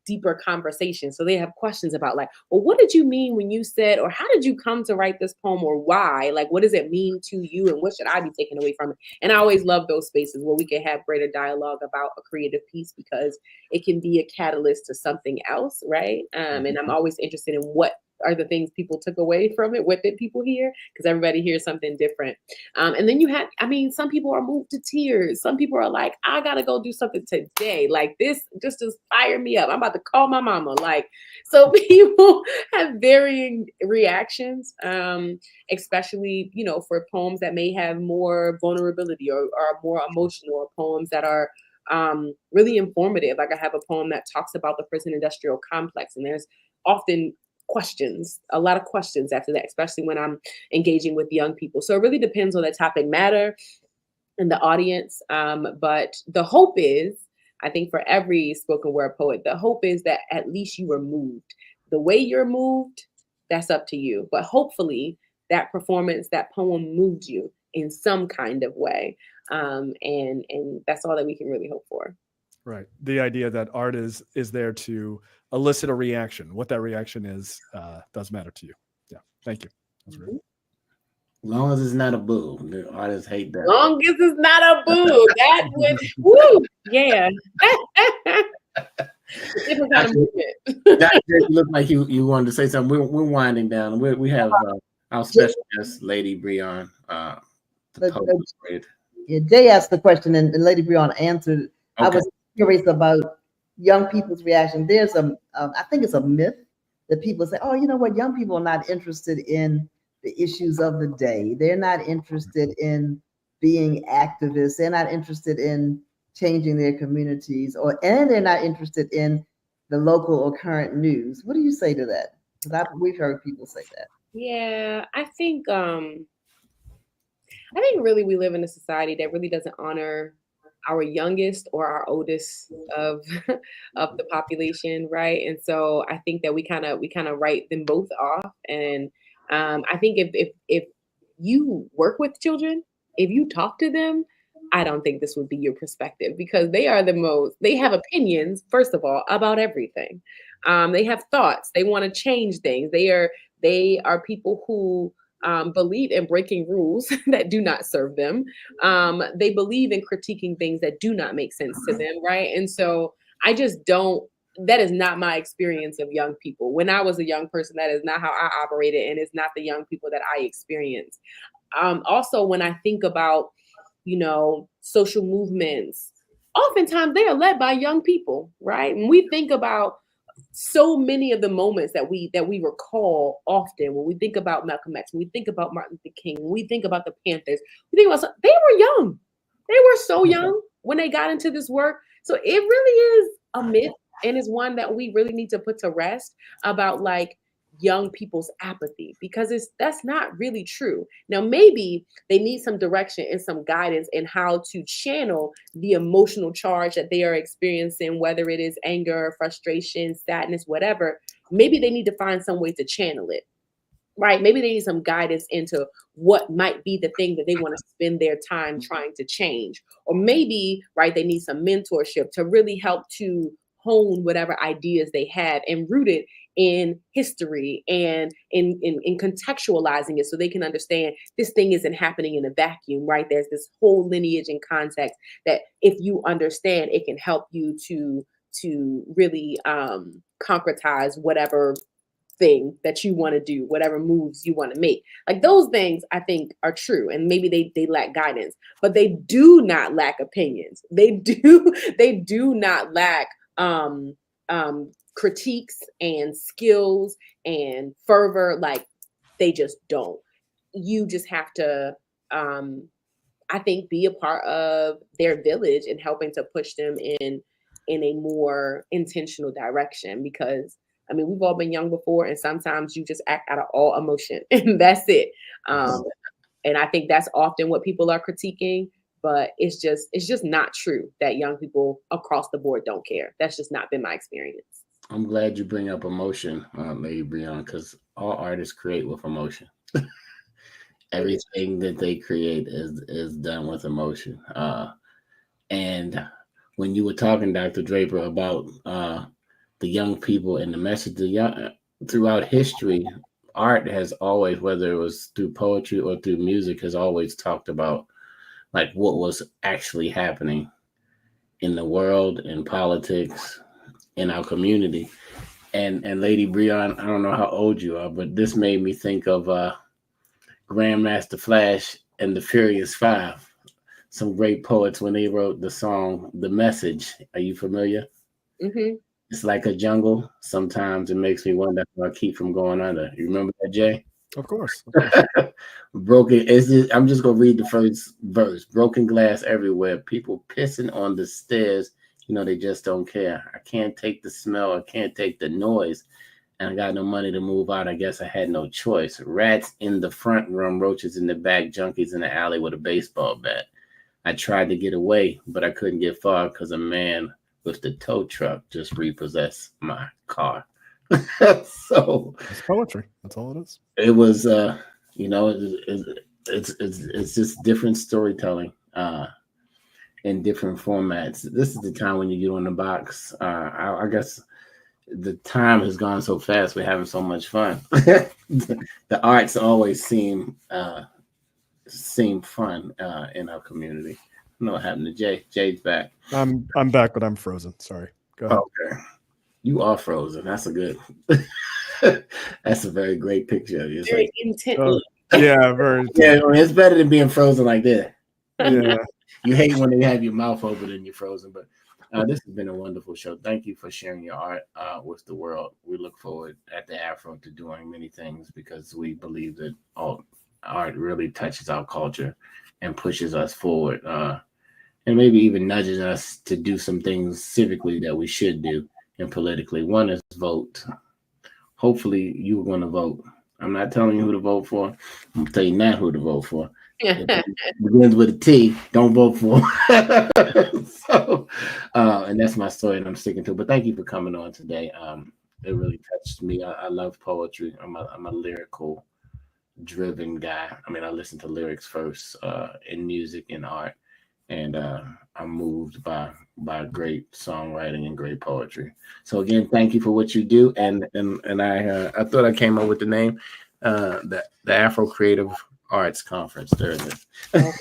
deeper conversation. So they have questions about like, well, what did you mean when you said, or how did you come to write this poem, or why? Like, what does it mean to you, and what should I be taking away from it? And I always love those spaces where we can have greater dialogue about a creative piece, because it can be a catalyst to something else, right? And I'm always interested in what are the things people took away from it. What did people hear? Because everybody hears something different. And then some people are moved to tears. Some people are like, I gotta go do something today. Like this just fire me up. I'm about to call my mama. Like, so people have varying reactions, especially, for poems that may have more vulnerability or are more emotional, or poems that are really informative. Like I have a poem that talks about the prison industrial complex, and there's often a lot of questions after that, especially when I'm engaging with young people. So it really depends on the topic matter and the audience. But the hope is, I think for every spoken word poet, the hope is that at least you were moved. The way you're moved, that's up to you. But hopefully that performance, that poem moved you in some kind of way. And that's all that we can really hope for. Right. The idea that art is there to elicit a reaction. What that reaction is does matter to you. Yeah. Thank you. That's great. As long as it's not a boo. The artists hate that. Long as it's not a boo. That would, woo, yeah. Different kind of movement. That looked like you wanted to say something. We're winding down. We have our special guest, Lady Brion. Jay asked the question and Lady Brion answered. Okay. I was curious about young people's reaction. There's I think it's a myth that people say, oh, you know what, young people are not interested in the issues of the day. They're not interested in being activists. They're not interested in changing their communities, and they're not interested in the local or current news. What do you say to that? Because we've heard people say that. Yeah, I think really we live in a society that really doesn't honor our youngest or our oldest of the population, right? And so I think that we kind of write them both off. And I think if you work with children, if you talk to them, I don't think this would be your perspective, because they have opinions, first of all, about everything. They have thoughts. They want to change things. They are people who believe in breaking rules that do not serve them. They believe in critiquing things that do not make sense to them, right? And so I just don't that is not my experience of young people. When I was a young person, that is not how I operated, and it's not the young people that I experienced. Also, when I think about, social movements, oftentimes they are led by young people, right? When we think about so many of the moments that we recall often, when we think about Malcolm X, when we think about Martin Luther King, when we think about the Panthers, we think about they were young. They were so young when they got into this work. So it really is a myth, and is one that we really need to put to rest about, like, young people's apathy, because that's not really true. Now, maybe they need some direction and some guidance in how to channel the emotional charge that they are experiencing, whether it is anger, frustration, sadness, whatever. Maybe they need to find some way to channel it, right? Maybe they need some guidance into what might be the thing that they want to spend their time trying to change. Or maybe, right, they need some mentorship to really help to hone whatever ideas they have and root it in history and in contextualizing it, so they can understand this thing isn't happening in a vacuum, right? There's this whole lineage and context that, if you understand, it can help you to really concretize whatever thing that you want to do, whatever moves you want to make. Like, those things I think are true, and maybe they lack guidance, but they do not lack opinions. They do not lack critiques and skills and fervor. Like, they just don't. You just have to, I think, be a part of their village and helping to push them in a more intentional direction, because I mean, we've all been young before, and sometimes you just act out of all emotion, and that's it. And I think that's often what people are critiquing, but it's just not true that young people across the board don't care. That's just not been my experience. I'm glad you bring up emotion, Lady Brion, because all artists create with emotion. Everything that they create is done with emotion. And when you were talking, Dr. Draper, about the young people and the message, throughout history, art has always, whether it was through poetry or through music, has always talked about, like, what was actually happening in the world, in politics, in our community. And Lady Brion, I don't know how old you are, but this made me think of Grandmaster Flash and the Furious Five, some great poets, when they wrote the song "The Message." Are you familiar? Mm-hmm. It's like a jungle. Sometimes it makes me wonder if I keep from going under. You remember that, Jay? Of course. Broken. I'm just gonna read the first verse. Broken glass everywhere. People pissing on the stairs. They just don't care. I can't take the smell. I can't take the noise. And I got no money to move out. I guess I had no choice. Rats in the front room, roaches in the back, junkies in the alley with a baseball bat. I tried to get away, but I couldn't get far because a man with the tow truck just repossessed my car. So it's poetry. That's all it is. It was, it's just different storytelling in different formats. This is the time when you get on the box. I guess the time has gone so fast. We're having so much fun. The arts always seem fun in our community. I know what happened to Jay. Jay's back. I'm back, but I'm frozen. Sorry. Go ahead. Okay. You are frozen. That's a good. That's a very great picture. It's very like, intently. Yeah, very. Yeah, it's better than being frozen like that. Yeah. You hate when they have your mouth open and you're frozen, but this has been a wonderful show. Thank you for sharing your art with the world. We look forward at the Afro to doing many things, because we believe that art really touches our culture and pushes us forward, and maybe even nudges us to do some things civically that we should do, and politically. One is vote. Hopefully you're going to vote. I'm not telling you who to vote for. I'm going to tell you not who to vote for. It begins with a T. Don't vote for. So, and that's my story, and I'm sticking to it. But thank you for coming on today. It really touched me. I love poetry. I'm a lyrical driven guy. I mean, I listen to lyrics first in music and art, and I'm moved by great songwriting and great poetry. So again, thank you for what you do. And I thought I came up with the name, the Afro Creative Arts Conference Thursday. Okay.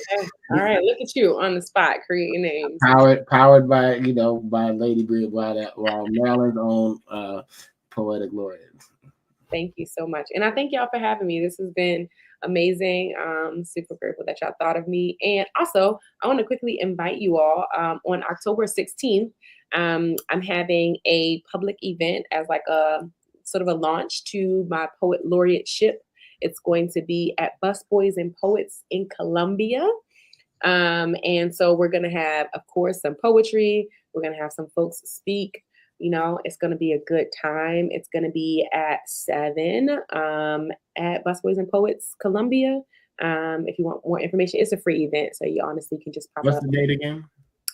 All right. Look at you on the spot creating names. Powered by by Lady Brion, while Maryland's own poetic laureate. Thank you so much. And I thank y'all for having me. This has been amazing. Super grateful that y'all thought of me. And also, I want to quickly invite you all on October 16th. I'm having a public event as like a sort of a launch to my poet laureateship. It's going to be at Busboys and Poets in Columbia. And so we're going to have, of course, some poetry. We're going to have some folks speak. You know, it's going to be a good time. It's going to be at 7 at Busboys and Poets, Columbia. If you want more information, it's a free event, so you honestly can just pop up. What's the date again?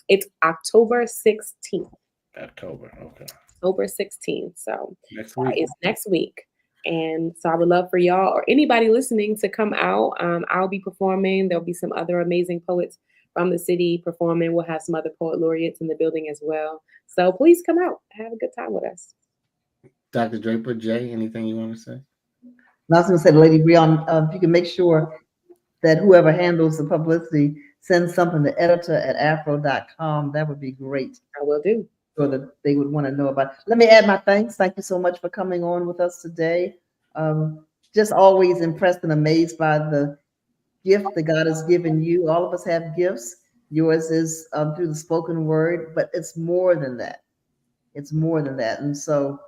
It's October 16th. October, okay. October 16th. So Next week. It's next week. And so I would love for y'all or anybody listening to come out. I'll be performing. There'll be some other amazing poets from the city performing. We'll have some other poet laureates in the building as well. So please come out. Have a good time with us. Dr. Draper, Jay, anything you want to say? I was going to say to Lady Brion, if you can make sure that whoever handles the publicity sends something to editor@afro.com, that would be great. I will do. Sure that they would want to know about. Let me add my thanks. Thank you so much for coming on with us today. Just always impressed and amazed by the gift that God has given you. All of us have gifts. Yours is through the spoken word, but it's more than that. It's more than that. And so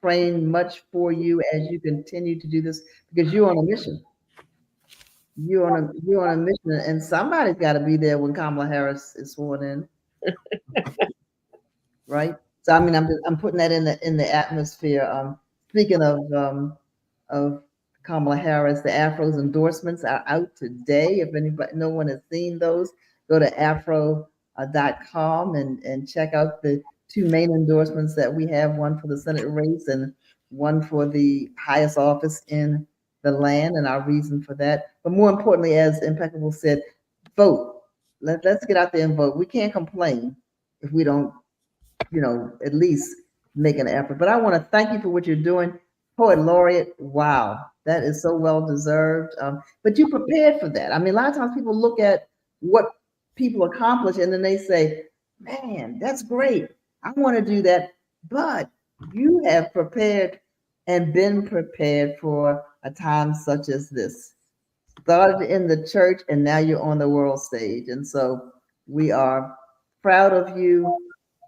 praying much for you as you continue to do this, because you're on a mission. You're on a mission, and somebody's got to be there when Kamala Harris is sworn in. Right. So I mean, I'm putting that in the atmosphere. Speaking of Kamala Harris, the Afro's endorsements are out today. If no one has seen those, go to afro.com and check out the two main endorsements that we have, one for the Senate race and one for the highest office in the land, and our reason for that. But more importantly, as Impeccable said, vote. Let's get out there and vote. We can't complain if we don't, at least make an effort. But I want to thank you for what you're doing. Poet laureate, wow, that is so well deserved. But you prepared for that. I mean, a lot of times people look at what people accomplish and then they say, man, that's great. I want to do that. But you have prepared and been prepared for a time such as this. Started in the church and now you're on the world stage. And so we are proud of you.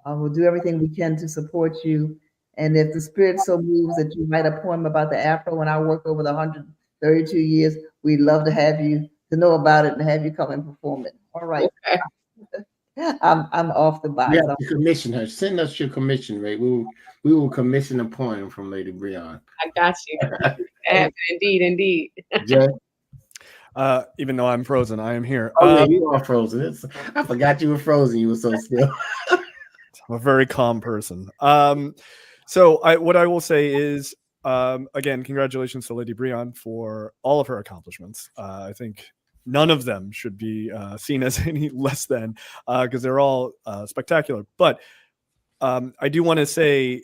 We'll do everything we can to support you. And if the spirit so moves that you write a poem about the Afro and I work over the 132 years, we'd love to have you to know about it and have you come and perform it. All right. Okay. I'm off the box. Yeah, commission her. Send us your commission rate. We will commission a poem from Lady Brion. I got you. Indeed. Jay? Even though I'm frozen, I am here. Oh, yeah, you are frozen. I forgot you were frozen. You were so still. I'm a very calm person. So what I will say is, again, congratulations to Lady Brion for all of her accomplishments. I think none of them should be seen as any less than, because they're all spectacular. But I do want to say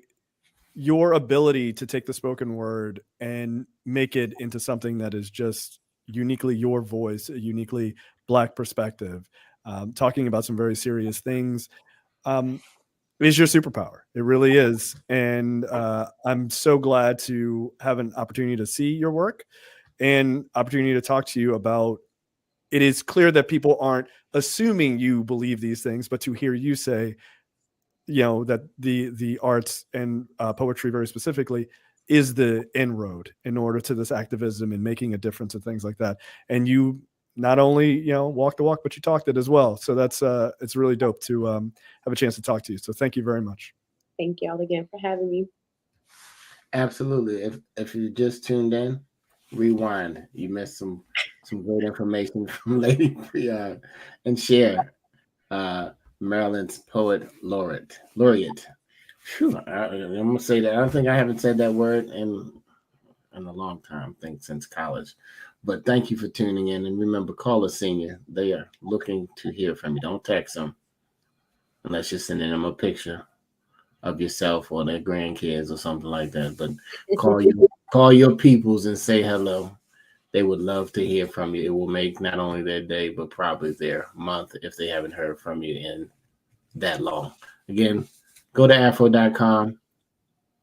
your ability to take the spoken word and make it into something that is just uniquely your voice, a uniquely Black perspective, talking about some very serious things, is your superpower. It really is. And I'm so glad to have an opportunity to see your work and opportunity to talk to you about. It is clear that people aren't assuming you believe these things, but to hear you say, that the arts and poetry very specifically is the inroad in order to this activism and making a difference and things like that. And you not only, walk the walk, but you talked it as well. So that's, it's really dope to have a chance to talk to you. So thank you very much. Thank y'all again for having me. Absolutely. If you just tuned in, rewind. You missed some great information from Lady Brion, and share Maryland's poet laureate. Whew, I'm gonna say that. I haven't said that word in a long time. I think since college. But thank you for tuning in, and remember, call a senior. They are looking to hear from you. Don't text them unless you're sending them a picture of yourself or their grandkids or something like that. But call your peoples and say hello. they would love to hear from you. It will make not only their day, but probably their month if they haven't heard from you in that long. Again, go to afro.com,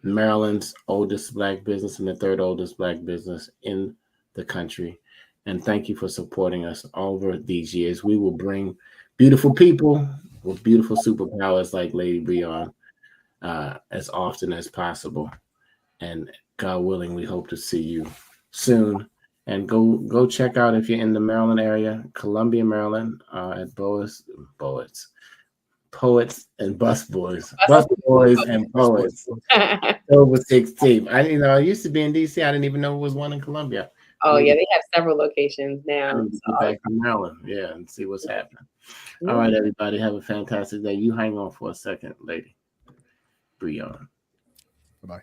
Maryland's oldest Black business and the third oldest Black business in the country. And thank you for supporting us over these years. We will bring beautiful people with beautiful superpowers like Lady Brion as often as possible. And God willing, we hope to see you soon. And go check out, if you're in the Maryland area, Columbia, Maryland, at Poets and Busboys. Busboys and Poets. October 16th. I used to be in DC. I didn't even know it was one in Columbia. Oh, yeah, they have several locations I now. need to get back to Maryland, and see what's happening. All right, everybody, have a fantastic day. You hang on for a second, Lady Brion. Bye-bye.